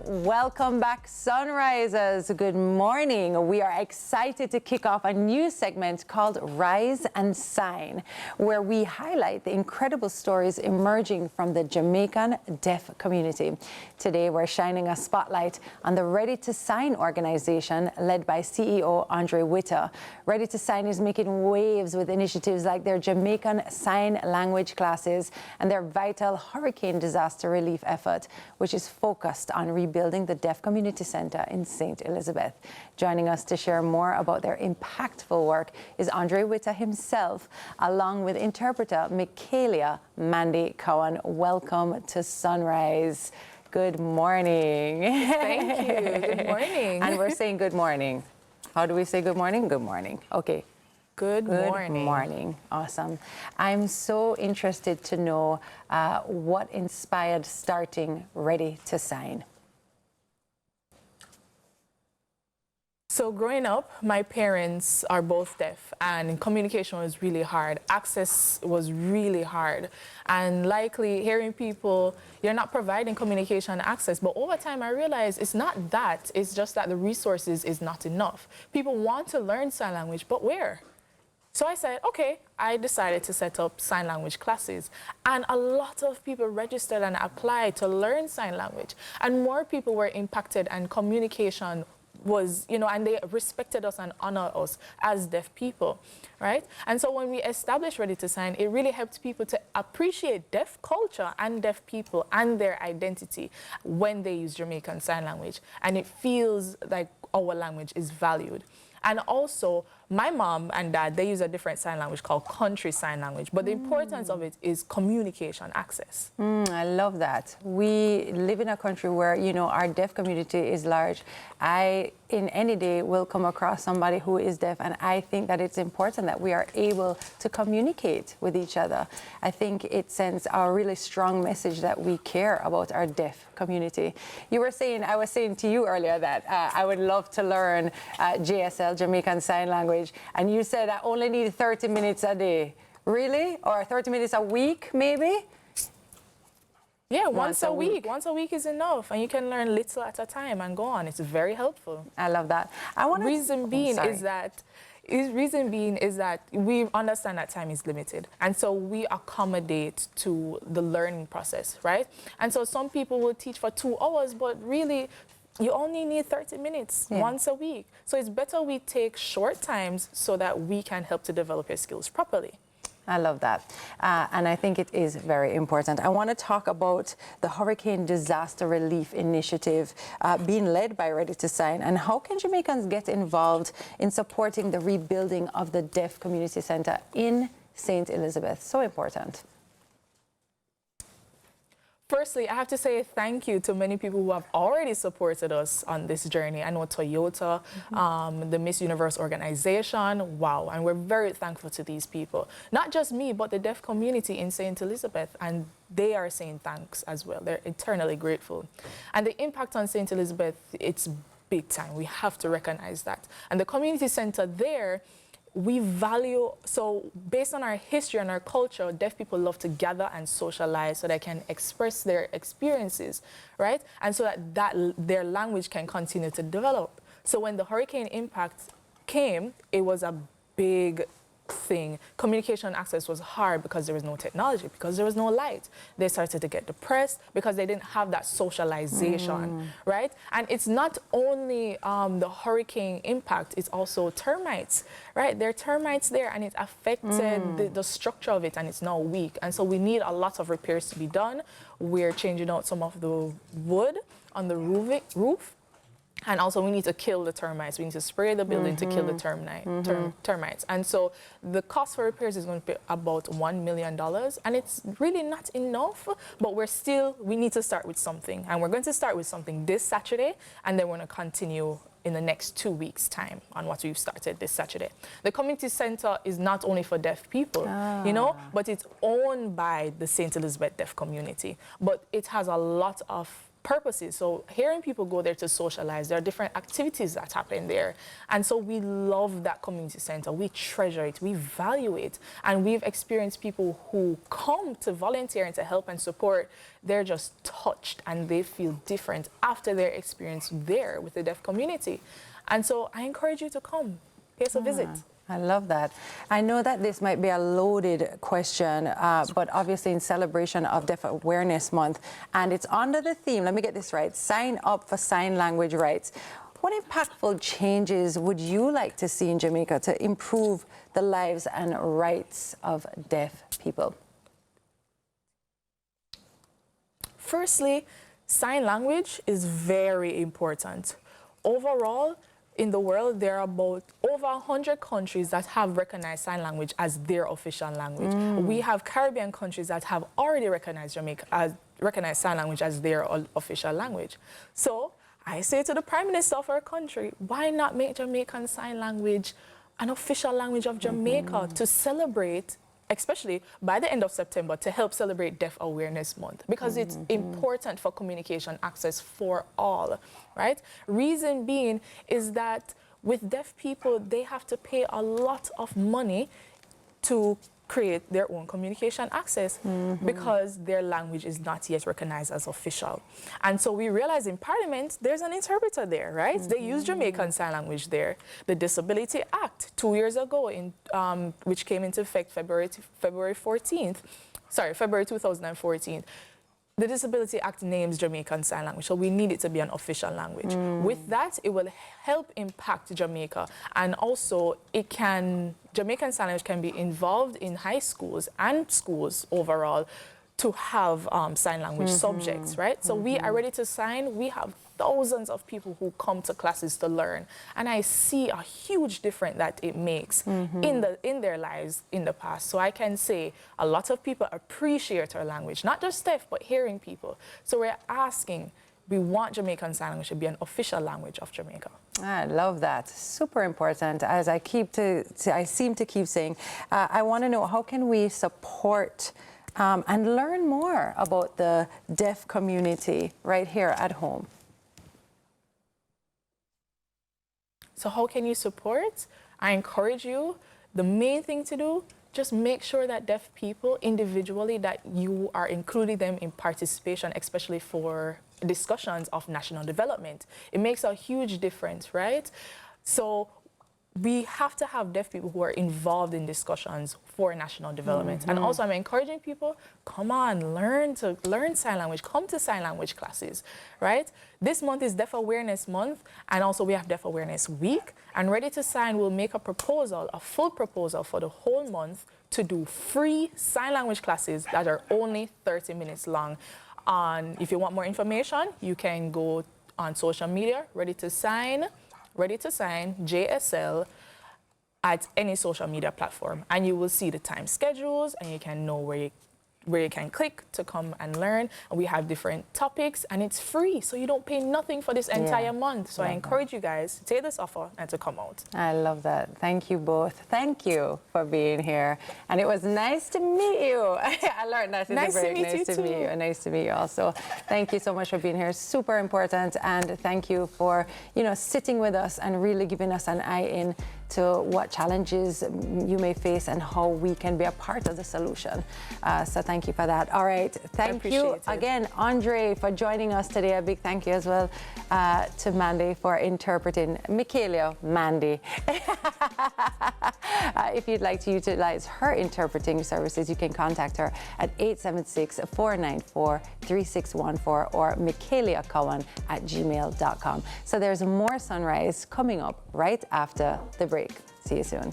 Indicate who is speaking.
Speaker 1: welcome back, Sunrisers. Good morning. We are excited to kick off a new segment called Rise and Sign, where we highlight the incredible stories emerging from the Jamaican deaf community. Today, we're shining a spotlight on the Ready to Sign organization led by CEO Andre Witter. Ready to Sign is making waves with initiatives like their Jamaican Sign Language classes and their vital hurricane disaster relief effort, which is focused on rebuilding the Deaf Community Center in St. Elizabeth. Joining us to share more about their impactful work is Andre Witter himself, along with interpreter Michaela Mandy Cowan. Welcome to Sunrise. Good morning.
Speaker 2: Thank you. Good morning.
Speaker 1: And we're saying good morning. How do we say good morning? Good morning. Okay.
Speaker 2: Good morning.
Speaker 1: Good morning. Awesome. I'm so interested to know what inspired starting Ready to Sign.
Speaker 2: So growing up, my parents are both deaf and communication was really hard. Access was really hard. And likely hearing people, you're not providing communication access. But over time, I realized it's not that. It's just that the resources is not enough. People want to learn sign language, but where? So I said, okay, I decided to set up sign language classes. And a lot of people registered and applied to learn sign language. And more people were impacted, and communication was, and they respected us and honored us as deaf people, right? And so when we established Ready to Sign, it really helped people to appreciate deaf culture and deaf people and their identity when they use Jamaican Sign Language. And it feels like our language is valued. And also, my mom and dad, they use a different sign language called country sign language. But the importance of it is communication access.
Speaker 1: I love that. We live in a country where, our deaf community is large. I, in any day, will come across somebody who is deaf, and I think that it's important that we are able to communicate with each other. I think it sends a really strong message that we care about our deaf community. I was saying to you earlier that I would love to learn JSL, Jamaican Sign Language, and you said I only need 30 minutes a day. Really? Or 30 minutes a week, maybe?
Speaker 2: Yeah, once a week. Once a week is enough, and you can learn little at a time and go on. It's very helpful.
Speaker 1: I love that.
Speaker 2: Reason being is that we understand that time is limited, and so we accommodate to the learning process, right? And so some people will teach for 2 hours, but really you only need 30 minutes once a week. So it's better we take short times so that we can help to develop your skills properly.
Speaker 1: I love that. And I think it is very important. I want to talk about the Hurricane Disaster Relief Initiative being led by Ready to Sign, and how can Jamaicans get involved in supporting the rebuilding of the Deaf Community Center in St. Elizabeth? So important.
Speaker 2: Firstly, I have to say thank you to many people who have already supported us on this journey. I know Toyota, the Miss Universe organization, wow, and we're very thankful to these people. Not just me, but the deaf community in St. Elizabeth, and they are saying thanks as well. They're eternally grateful. And the impact on St. Elizabeth, it's big time. We have to recognize that. And the community center there, we value, so based on our history and our culture, deaf people love to gather and socialize so they can express their experiences, right? And so that their language can continue to develop. So when the hurricane impact came, it was a big thing. Communication access was hard because there was no technology, because there was no light. They started to get depressed because they didn't have that socialization, right? And it's not only the hurricane impact, it's also termites, right? There are termites there, and it affected the structure of it, and it's now weak. And so we need a lot of repairs to be done. We're changing out some of the wood on the roof. And also, we need to kill the termites. We need to spray the building to kill the termites. And so the cost for repairs is going to be about $1 million. And it's really not enough, but we need to start with something. And we're going to start with something this Saturday, and then we're going to continue in the next 2 weeks' time on what we've started this Saturday. The community center is not only for deaf people, but it's owned by the St. Elizabeth deaf community. But it has a lot of purposes. So hearing people go there to socialize, there are different activities that happen there. And so we love that community center. We treasure it, we value it. And we've experienced people who come to volunteer and to help and support. They're just touched and they feel different after their experience there with the deaf community. And so I encourage you to come, pay us a visit.
Speaker 1: I love that. I know that this might be a loaded question, but obviously in celebration of Deaf Awareness Month, and it's under the theme, let me get this right, sign up for sign language rights. What impactful changes would you like to see in Jamaica to improve the lives and rights of deaf people?
Speaker 2: Firstly, sign language is very important. Overall, in the world, there are about over 100 countries that have recognized sign language as their official language. We have Caribbean countries that have already recognized recognized sign language as their official language. So I say to the Prime Minister of our country, why not make Jamaican Sign Language an official language of Jamaica to celebrate, especially by the end of September, to help celebrate Deaf Awareness Month, because it's important for communication access for all, right? Reason being is that with deaf people, they have to pay a lot of money to create their own communication access because their language is not yet recognized as official. And so we realize in Parliament, there's an interpreter there, right? They use Jamaican Sign Language there. The Disability Act 2 years ago, which came into effect February 2014, the Disability Act names Jamaican Sign Language, so we need it to be an official language. With that, it will help impact Jamaica, and also Jamaican Sign Language can be involved in high schools and schools overall to have sign language subjects, right? So we are ready to sign. We have thousands of people who come to classes to learn, and I see a huge difference that it makes in their lives in the past. So I can say a lot of people appreciate our language, not just deaf, but hearing people. So we're asking, we want Jamaican Sign Language to be an official language of Jamaica.
Speaker 1: I love that. Super important. As I seem to keep saying, I want to know, how can we support and learn more about the deaf community right here at home?
Speaker 2: So how can you support? I encourage you, the main thing to do, just make sure that deaf people individually, that you are including them in participation, especially for discussions of national development. It makes a huge difference, right? So we have to have deaf people who are involved in discussions for national development. And also I'm encouraging people, come on, learn sign language, come to sign language classes, right? This month is Deaf Awareness Month, and also we have Deaf Awareness Week, and Ready to Sign will make a proposal, a full proposal for the whole month to do free sign language classes that are only 30 minutes long. If you want more information, you can go on social media, Ready to Sign JSL at any social media platform, and you will see the time schedules, and you can know where you can click to come and learn. And we have different topics, and it's free, so you don't pay nothing for this entire month. So I encourage you guys to take this offer and to come out.
Speaker 1: I love that. Thank you both. Thank you for being here. And it was nice to meet you. I learned that.
Speaker 2: Nice to meet you.
Speaker 1: Nice to meet you also. Thank you so much for being here. Super important. And thank you for, sitting with us and really giving us an eye in to what challenges you may face and how we can be a part of the solution. So thank you for that. All right. Thank you again, Andre, for joining us today. A big thank you as well to Mandy for interpreting. Michaela, Mandy. If you'd like to utilize her interpreting services, you can contact her at 876-494-3614 or michaeliacowan@gmail.com. So there's more Sunrise coming up right after the break. See you soon.